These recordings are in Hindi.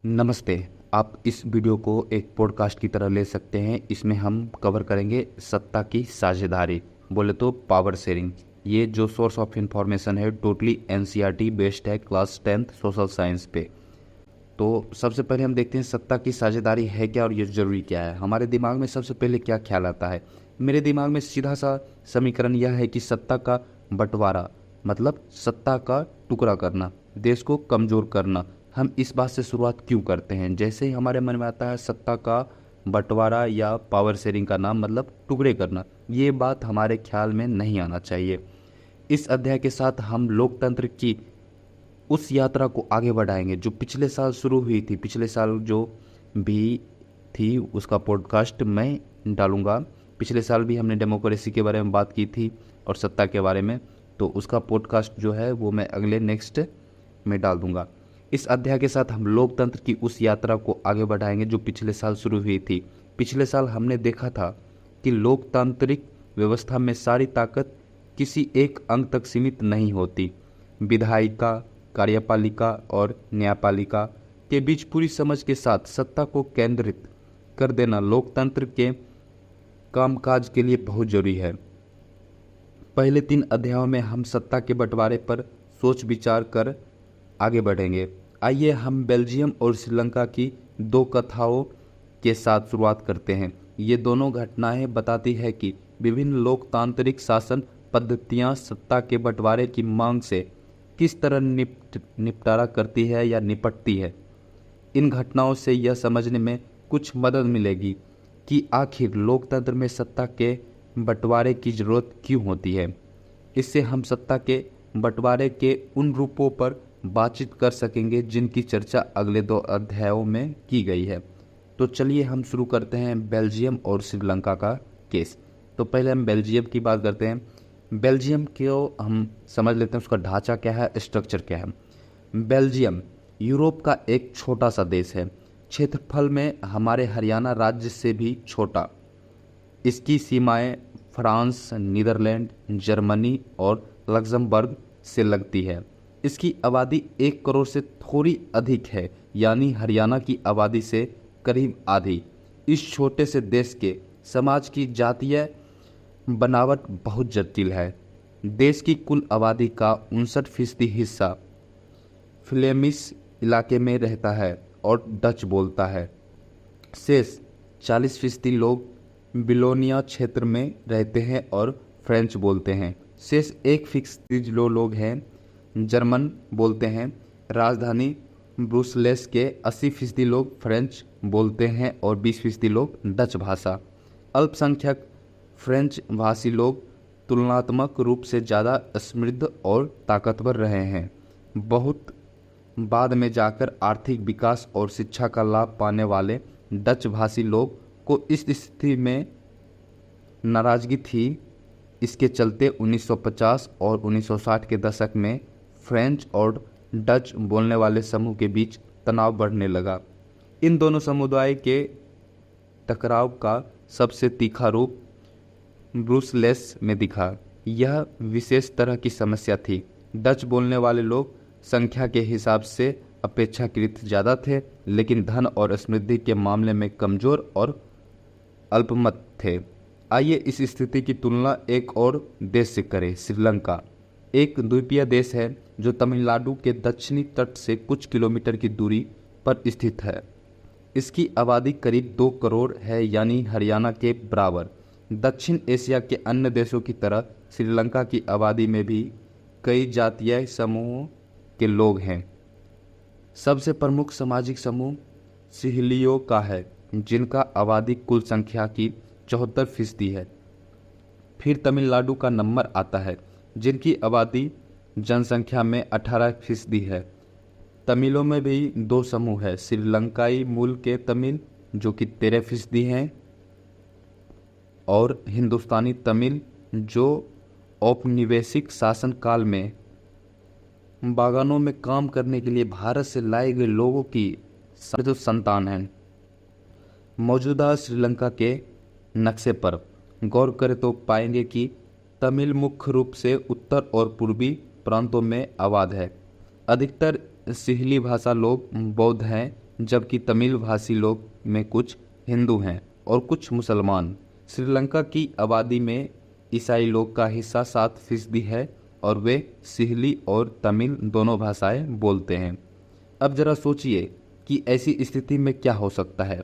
नमस्ते। आप इस वीडियो को एक पॉडकास्ट की तरह ले सकते हैं। इसमें हम कवर करेंगे सत्ता की साझेदारी, बोले तो पावर शेयरिंग। ये जो सोर्स ऑफ इंफॉर्मेशन है टोटली एनसीईआरटी बेस्ड है, क्लास 10th सोशल साइंस पे। तो सबसे पहले हम देखते हैं सत्ता की साझेदारी है क्या और ये ज़रूरी क्या है। हमारे दिमाग में सबसे पहले क्या ख्याल आता है? मेरे दिमाग में सीधा सा समीकरण यह है कि सत्ता का बंटवारा मतलब सत्ता का टुकड़ा करना, देश को कमज़ोर करना। हम इस बात से शुरुआत क्यों करते हैं? जैसे ही हमारे मन में आता है सत्ता का बंटवारा या पावर शेयरिंग का नाम मतलब टुकड़े करना, ये बात हमारे ख्याल में नहीं आना चाहिए। इस अध्याय के साथ हम लोकतंत्र की उस यात्रा को आगे बढ़ाएंगे जो पिछले साल शुरू हुई थी। पिछले साल जो भी थी उसका पॉडकास्ट मैं डालूंगा। पिछले साल भी हमने डेमोक्रेसी के बारे में बात की थी और सत्ता के बारे में, तो उसका पॉडकास्ट जो है वो मैं अगले नेक्स्ट में डाल दूंगा। इस अध्याय के साथ हम लोकतंत्र की उस यात्रा को आगे बढ़ाएंगे जो पिछले साल शुरू हुई थी। पिछले साल हमने देखा था कि लोकतांत्रिक व्यवस्था में सारी ताकत किसी एक अंग तक सीमित नहीं होती। विधायिका, कार्यपालिका और न्यायपालिका के बीच पूरी समझ के साथ सत्ता को केंद्रित कर देना लोकतंत्र के कामकाज के लिए बहुत जरूरी है। पहले 3 अध्यायों में हम सत्ता के बंटवारे पर सोच विचार कर आगे बढ़ेंगे। आइए हम बेल्जियम और श्रीलंका की 2 कथाओं के साथ शुरुआत करते हैं। ये दोनों घटनाएं बताती है कि विभिन्न लोकतांत्रिक शासन पद्धतियां सत्ता के बंटवारे की मांग से किस तरह निपटारा करती है या निपटती है। इन घटनाओं से यह समझने में कुछ मदद मिलेगी कि आखिर लोकतंत्र में सत्ता के बंटवारे की जरूरत क्यों होती है। इससे हम सत्ता के बंटवारे के उन रूपों पर बातचीत कर सकेंगे जिनकी चर्चा अगले 2 अध्यायों में की गई है। तो चलिए हम शुरू करते हैं बेल्जियम और श्रीलंका का केस। तो पहले हम बेल्जियम की बात करते हैं। बेल्जियम को हम समझ लेते हैं, उसका ढांचा क्या है, स्ट्रक्चर क्या है। बेल्जियम यूरोप का एक छोटा सा देश है, क्षेत्रफल में हमारे हरियाणा राज्य से भी छोटा। इसकी सीमाएं फ्रांस, नीदरलैंड, जर्मनी और लक्जमबर्ग से लगती है। इसकी आबादी 1 करोड़ से थोड़ी अधिक है, यानी हरियाणा की आबादी से करीब आधी। इस छोटे से देश के समाज की जातीय बनावट बहुत जटिल है। देश की कुल आबादी का 59% हिस्सा फ्लेमिश इलाके में रहता है और डच बोलता है। शेष 40% लोग बिलोनिया क्षेत्र में रहते हैं और फ्रेंच बोलते हैं। शेष 1% जो लोग हैं जर्मन बोलते हैं। राजधानी ब्रुसेल्स के 80% लोग फ्रेंच बोलते हैं और 20% लोग डच भाषा। अल्पसंख्यक फ्रेंच भाषी लोग तुलनात्मक रूप से ज़्यादा समृद्ध और ताकतवर रहे हैं। बहुत बाद में जाकर आर्थिक विकास और शिक्षा का लाभ पाने वाले डच भाषी लोग को इस स्थिति में नाराजगी थी। इसके चलते 1950 और 1960 के दशक में फ्रेंच और डच बोलने वाले समूह के बीच तनाव बढ़ने लगा। इन दोनों समुदाय के टकराव का सबसे तीखा रूप ब्रुसेल्स में दिखा। यह विशेष तरह की समस्या थी। डच बोलने वाले लोग संख्या के हिसाब से अपेक्षाकृत ज़्यादा थे, लेकिन धन और समृद्धि के मामले में कमज़ोर और अल्पमत थे। आइए इस स्थिति की तुलना एक और देश से करें। श्रीलंका एक द्वीपीय देश है जो तमिलनाडु के दक्षिणी तट से कुछ किलोमीटर की दूरी पर स्थित है। इसकी आबादी करीब 2 करोड़ है, यानी हरियाणा के बराबर। दक्षिण एशिया के अन्य देशों की तरह श्रीलंका की आबादी में भी कई जातीय समूहों के लोग हैं। सबसे प्रमुख सामाजिक समूह सिहलियों का है, जिनका आबादी कुल संख्या की 74% है। फिर तमिलनाडु का नंबर आता है, जिनकी आबादी जनसंख्या में 18% है। तमिलों में भी 2 समूह है, श्रीलंकाई मूल के तमिल जो कि 13% हैं और हिंदुस्तानी तमिल जो औपनिवेशिक शासन काल में बागानों में काम करने के लिए भारत से लाए गए लोगों की संतान है। मौजूदा श्रीलंका के नक्शे पर गौर करें तो पाएंगे कि तमिल मुख्य रूप से उत्तर और पूर्वी प्रांतों में आबाद है। अधिकतर सिहली भाषा लोग बौद्ध हैं, जबकि तमिल भाषी लोग में कुछ हिंदू हैं और कुछ मुसलमान। श्रीलंका की आबादी में ईसाई लोग का हिस्सा 7% है और वे सिहली और तमिल दोनों भाषाएं बोलते हैं। अब जरा सोचिए कि ऐसी स्थिति में क्या हो सकता है।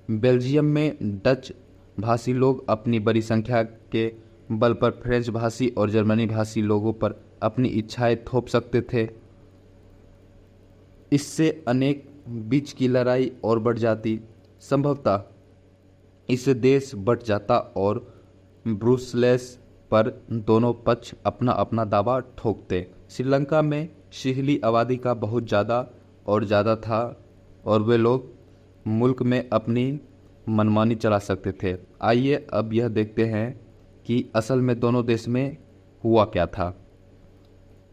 बेल्जियम में डच भाषी लोग अपनी बड़ी संख्या के बल पर फ्रेंच भाषी और जर्मनी भाषी लोगों पर अपनी इच्छाएं थोप सकते थे। इससे अनेक बीच की लड़ाई और बढ़ जाती। संभवतः इससे देश बंट जाता और ब्रुसेल्स पर दोनों पक्ष अपना अपना दावा ठोकते। श्रीलंका में सिहली आबादी का बहुत ज़्यादा था और वे लोग मुल्क में अपनी मनमानी चला सकते थे। आइए अब यह देखते हैं कि असल में दोनों देश में हुआ क्या था।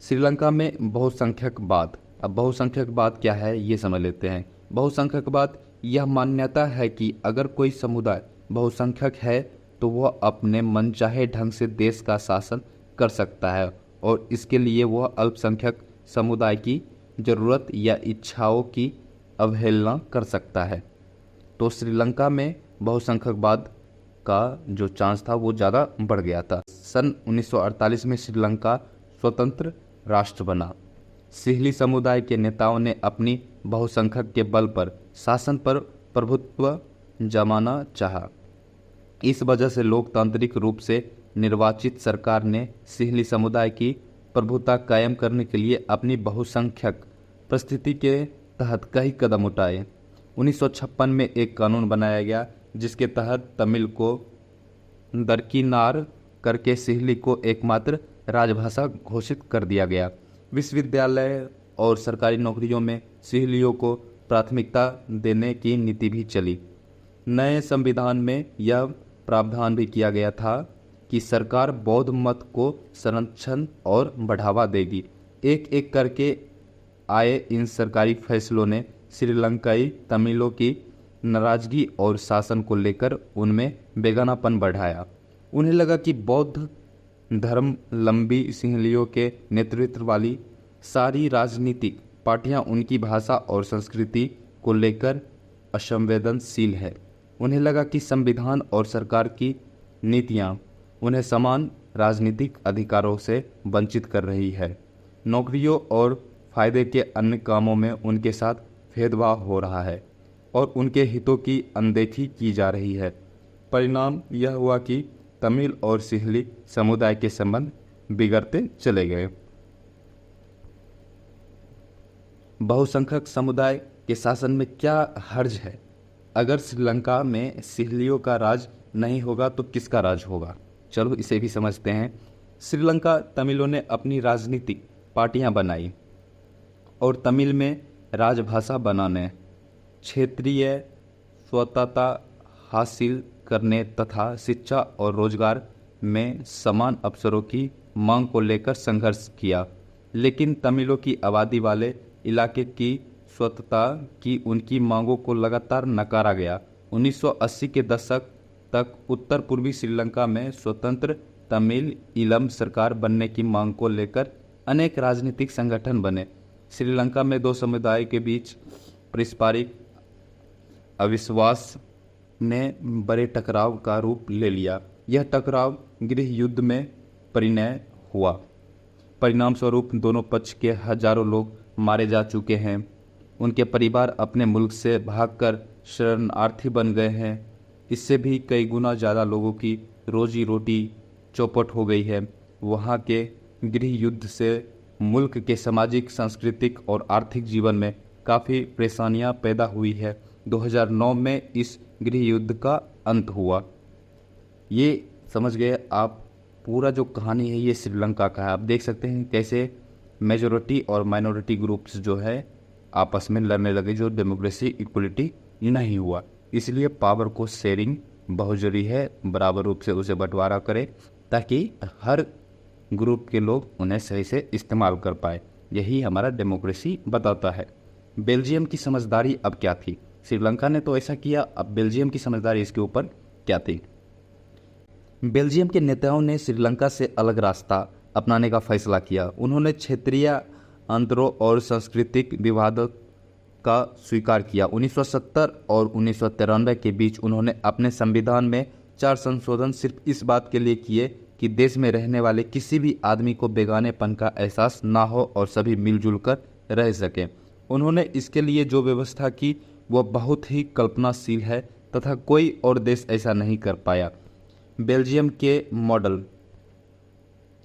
श्रीलंका में बहुसंख्यकवाद। अब बहुसंख्यकवाद क्या है ये समझ लेते हैं। बहुसंख्यकवाद यह मान्यता है कि अगर कोई समुदाय बहुसंख्यक है तो वह अपने मनचाहे ढंग से देश का शासन कर सकता है और इसके लिए वह अल्पसंख्यक समुदाय की जरूरत या इच्छाओं की अवहेलना कर सकता है। तो श्रीलंका में बहुसंख्यकवाद का जो चांस था वो ज़्यादा बढ़ गया था। सन 1948 में श्रीलंका स्वतंत्र राष्ट्र बना। सिहली समुदाय के नेताओं ने अपनी बहुसंख्यक के बल पर शासन पर प्रभुत्व जमाना चाहा। इस वजह से लोकतांत्रिक रूप से निर्वाचित सरकार ने सिहली समुदाय की प्रभुता कायम करने के लिए अपनी बहुसंख्यक परिस्थिति के तहत कई कदम उठाए। 1956 में एक कानून बनाया गया जिसके तहत तमिल को दरकिनार करके सिहली को एकमात्र राजभाषा घोषित कर दिया गया। विश्वविद्यालय और सरकारी नौकरियों में सिहलियों को प्राथमिकता देने की नीति भी चली। नए संविधान में यह प्रावधान भी किया गया था कि सरकार बौद्ध मत को संरक्षण और बढ़ावा देगी। एक एक करके आए इन सरकारी फैसलों ने श्रीलंकाई तमिलों की नाराजगी और शासन को लेकर उनमें बेगानापन बढ़ाया। उन्हें लगा कि बौद्ध धर्मावलंबी सिहलियों के नेतृत्व वाली सारी राजनीतिक पार्टियां उनकी भाषा और संस्कृति को लेकर असंवेदनशील है। उन्हें लगा कि संविधान और सरकार की नीतियां उन्हें समान राजनीतिक अधिकारों से वंचित कर रही है। नौकरियों और फायदे के अन्य कामों में उनके साथ भेदभाव हो रहा है और उनके हितों की अनदेखी की जा रही है। परिणाम यह हुआ कि तमिल और सिहली समुदाय के संबंध बिगड़ते चले गए। बहुसंख्यक समुदाय के शासन में क्या हर्ज है? अगर श्रीलंका में सिहलियों का राज नहीं होगा तो किसका राज होगा? चलो इसे भी समझते हैं। श्रीलंका तमिलों ने अपनी राजनीतिक पार्टियां बनाई और तमिल में राजभाषा बनाने, क्षेत्रीय स्वतंत्रता हासिल करने तथा शिक्षा और रोजगार में समान अवसरों की मांग को लेकर संघर्ष किया। लेकिन तमिलों की आबादी वाले इलाके की स्वतंत्रता की उनकी मांगों को लगातार नकारा गया। 1980 के दशक तक उत्तर पूर्वी श्रीलंका में स्वतंत्र तमिल ईलम सरकार बनने की मांग को लेकर अनेक राजनीतिक संगठन बने। श्रीलंका में दो समुदायों के बीच पारस्परिक अविश्वास ने बड़े टकराव का रूप ले लिया। यह टकराव गृह युद्ध में परिणत हुआ। परिणाम स्वरूप दोनों पक्ष के हजारों लोग मारे जा चुके हैं। उनके परिवार अपने मुल्क से भागकर शरणार्थी बन गए हैं। इससे भी कई गुना ज़्यादा लोगों की रोजी रोटी चौपट हो गई है। वहाँ के गृह युद्ध से मुल्क के सामाजिक, सांस्कृतिक और आर्थिक जीवन में काफ़ी परेशानियाँ पैदा हुई है। 2009 में इस गृह युद्ध का अंत हुआ। ये समझ गए आप, पूरा जो कहानी है ये श्रीलंका का है। आप देख सकते हैं कैसे मेजॉरिटी और माइनॉरिटी ग्रुप्स जो है आपस में लड़ने लगे, जो डेमोक्रेसी इक्वलिटी नहीं हुआ। इसलिए पावर को शेयरिंग बहुत जरूरी है, बराबर रूप से उसे बंटवारा करें ताकि हर ग्रुप के लोग उन्हें सही से इस्तेमाल कर पाए। यही हमारा डेमोक्रेसी बताता है। बेल्जियम की समझदारी अब क्या थी? श्रीलंका ने तो ऐसा किया, अब बेल्जियम की समझदारी इसके ऊपर क्या थी? बेल्जियम के नेताओं ने श्रीलंका से अलग रास्ता अपनाने का फैसला किया। उन्होंने क्षेत्रीय अंतरों और सांस्कृतिक विवादों का स्वीकार किया। 1970 और 1993 के बीच उन्होंने अपने संविधान में 4 संशोधन सिर्फ इस बात के लिए किए कि देश में रहने वाले किसी भी आदमी को बेगानेपन का एहसास ना हो और सभी मिलजुल कर रह सकें। उन्होंने इसके लिए जो व्यवस्था की वह बहुत ही कल्पनाशील है तथा कोई और देश ऐसा नहीं कर पाया। बेल्जियम के मॉडल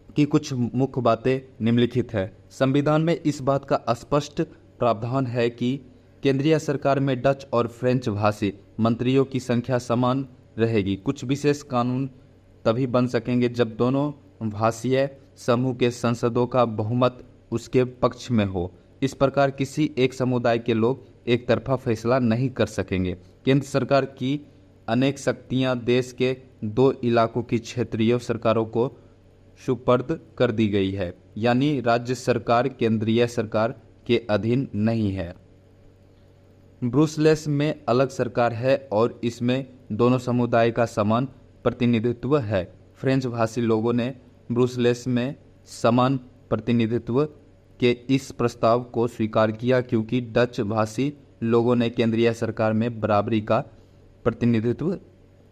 की कुछ मुख्य बातें निम्नलिखित है। संविधान में इस बात का स्पष्ट प्रावधान है कि केंद्रीय सरकार में डच और फ्रेंच भाषी मंत्रियों की संख्या समान रहेगी। कुछ विशेष कानून तभी बन सकेंगे जब दोनों भाषीय समूह के सांसदों का बहुमत उसके पक्ष में हो। इस प्रकार किसी एक समुदाय के लोग एक तरफा फैसला नहीं कर सकेंगे। केंद्र सरकार की अनेक शक्तियां देश के 2 इलाकों की क्षेत्रीय सरकारों को सुपर्द कर दी गई है, यानी राज्य सरकार केंद्रीय सरकार के अधीन नहीं है। ब्रुसेल्स में अलग सरकार है और इसमें दोनों समुदाय का समान प्रतिनिधित्व है। फ्रेंच भाषी लोगों ने ब्रुसेल्स में समान प्रतिनिधित्व के इस प्रस्ताव को स्वीकार किया क्योंकि डच भाषी लोगों ने केंद्रीय सरकार में बराबरी का प्रतिनिधित्व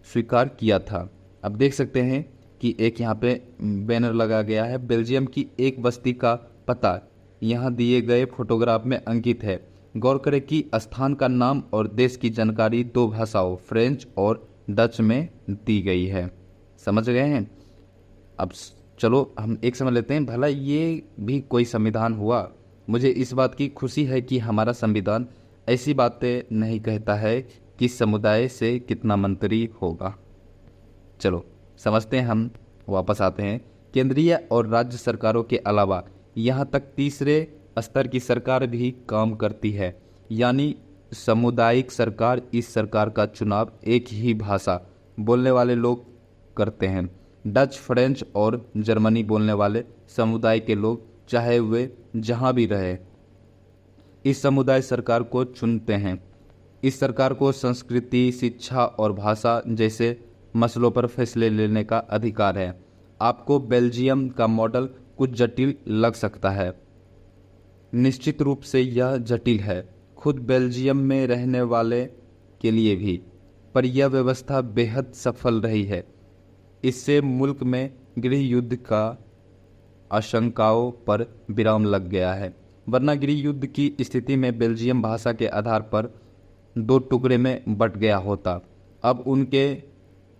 स्वीकार किया था। अब देख सकते हैं कि एक यहाँ पे बैनर लगा गया है। बेल्जियम की एक बस्ती का पता यहाँ दिए गए फोटोग्राफ में अंकित है। गौर करें कि स्थान का नाम और देश की जानकारी 2 भाषाओं फ्रेंच और डच में दी गई है। समझ गए हैं? अब चलो हम एक समझ लेते हैं, भला ये भी कोई संविधान हुआ? मुझे इस बात की खुशी है कि हमारा संविधान ऐसी बातें नहीं कहता है कि समुदाय से कितना मंत्री होगा। चलो समझते हैं, हम वापस आते हैं। केंद्रीय और राज्य सरकारों के अलावा यहाँ तक तीसरे स्तर की सरकार भी काम करती है, यानी सामुदायिक सरकार। इस सरकार का चुनाव एक ही भाषा बोलने वाले लोग करते हैं। डच, फ्रेंच और जर्मनी बोलने वाले समुदाय के लोग चाहे वे जहाँ भी रहे इस समुदाय सरकार को चुनते हैं। इस सरकार को संस्कृति, शिक्षा और भाषा जैसे मसलों पर फैसले लेने का अधिकार है। आपको बेल्जियम का मॉडल कुछ जटिल लग सकता है। निश्चित रूप से यह जटिल है, खुद बेल्जियम में रहने वाले के लिए भी, पर यह व्यवस्था बेहद सफल रही है। इससे मुल्क में गृह युद्ध का आशंकाओं पर विराम लग गया है, वरना गृह युद्ध की स्थिति में बेल्जियम भाषा के आधार पर 2 टुकड़े में बट गया होता। अब उनके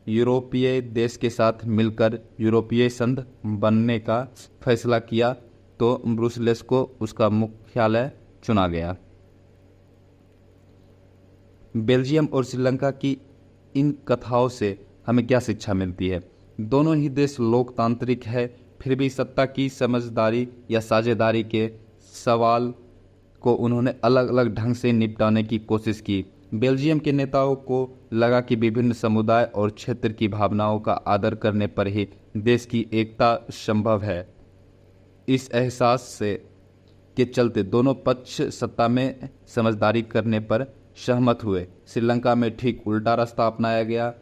यूरोपीय देश के साथ मिलकर यूरोपीय संघ बनने का फैसला किया तो ब्रुसेल्स को उसका मुख्यालय चुना गया। बेल्जियम और श्रीलंका की इन कथाओं से हमें क्या शिक्षा मिलती है? दोनों ही देश लोकतांत्रिक है, फिर भी सत्ता की समझदारी या साझेदारी के सवाल को उन्होंने अलग अलग ढंग से निपटाने की कोशिश की। बेल्जियम के नेताओं को लगा कि विभिन्न समुदाय और क्षेत्र की भावनाओं का आदर करने पर ही देश की एकता संभव है। इस एहसास से के चलते दोनों पक्ष सत्ता में समझदारी करने पर सहमत हुए। श्रीलंका में ठीक उल्टा रास्ता अपनाया गया।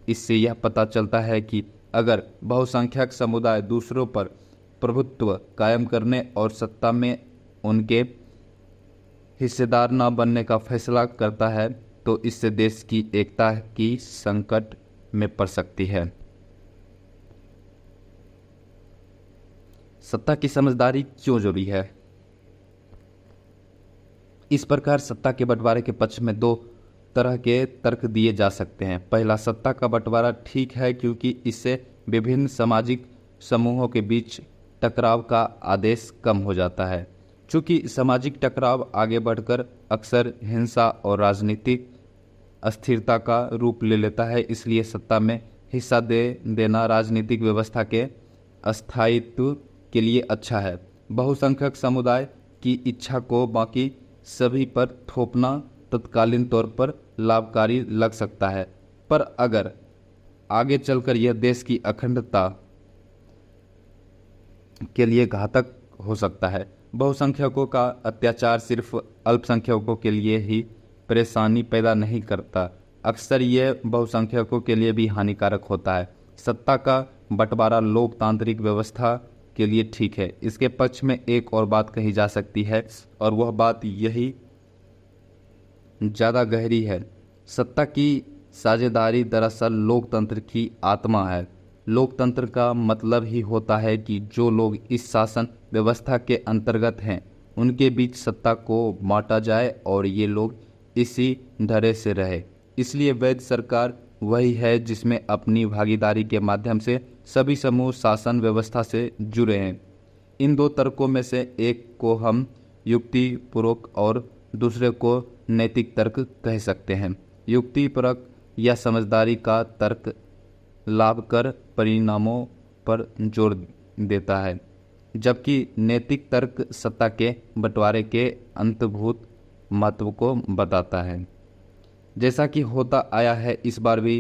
इससे यह पता चलता है कि अगर बहुसंख्यक समुदाय दूसरों पर प्रभुत्व कायम करने और सत्ता में उनके हिस्सेदार न बनने का फैसला करता है तो इससे देश की एकता की संकट में पड़ सकती है। सत्ता की समझदारी क्यों जरूरी है? इस प्रकार सत्ता के बंटवारे के पक्ष में 2 तरह के तर्क दिए जा सकते हैं। पहला, सत्ता का बंटवारा ठीक है क्योंकि इससे विभिन्न सामाजिक समूहों के बीच टकराव का आदेश कम हो जाता है। चूँकि सामाजिक टकराव आगे बढ़कर अक्सर हिंसा और राजनीतिक अस्थिरता का रूप ले लेता है, इसलिए सत्ता में हिस्सा देना राजनीतिक व्यवस्था के अस्थायित्व के लिए अच्छा है। बहुसंख्यक समुदाय की इच्छा को बाकी सभी पर थोपना तत्कालीन तौर पर लाभकारी लग सकता है, पर अगर आगे चलकर यह देश की अखंडता के लिए घातक हो सकता है। बहुसंख्यकों का अत्याचार सिर्फ अल्पसंख्यकों के लिए ही परेशानी पैदा नहीं करता, अक्सर यह बहुसंख्यकों के लिए भी हानिकारक होता है। सत्ता का बंटवारा लोकतांत्रिक व्यवस्था के लिए ठीक है। इसके पक्ष में एक और बात कही जा सकती है और वह बात यही ज़्यादा गहरी है। सत्ता की साझेदारी दरअसल लोकतंत्र की आत्मा है। लोकतंत्र का मतलब ही होता है कि जो लोग इस शासन व्यवस्था के अंतर्गत हैं उनके बीच सत्ता को बांटा जाए और ये लोग इसी ढर्रे से रहे। इसलिए वैध सरकार वही है जिसमें अपनी भागीदारी के माध्यम से सभी समूह शासन व्यवस्था से जुड़े हैं। इन दो तर्कों में से एक को हम युक्तिपूर्वक और दूसरे को नैतिक तर्क कह सकते हैं। युक्तिपरक या समझदारी का तर्क लाभकर परिणामों पर जोर देता है, जबकि नैतिक तर्क सत्ता के बंटवारे के अंतर्भूत महत्व को बताता है। जैसा कि होता आया है, इस बार भी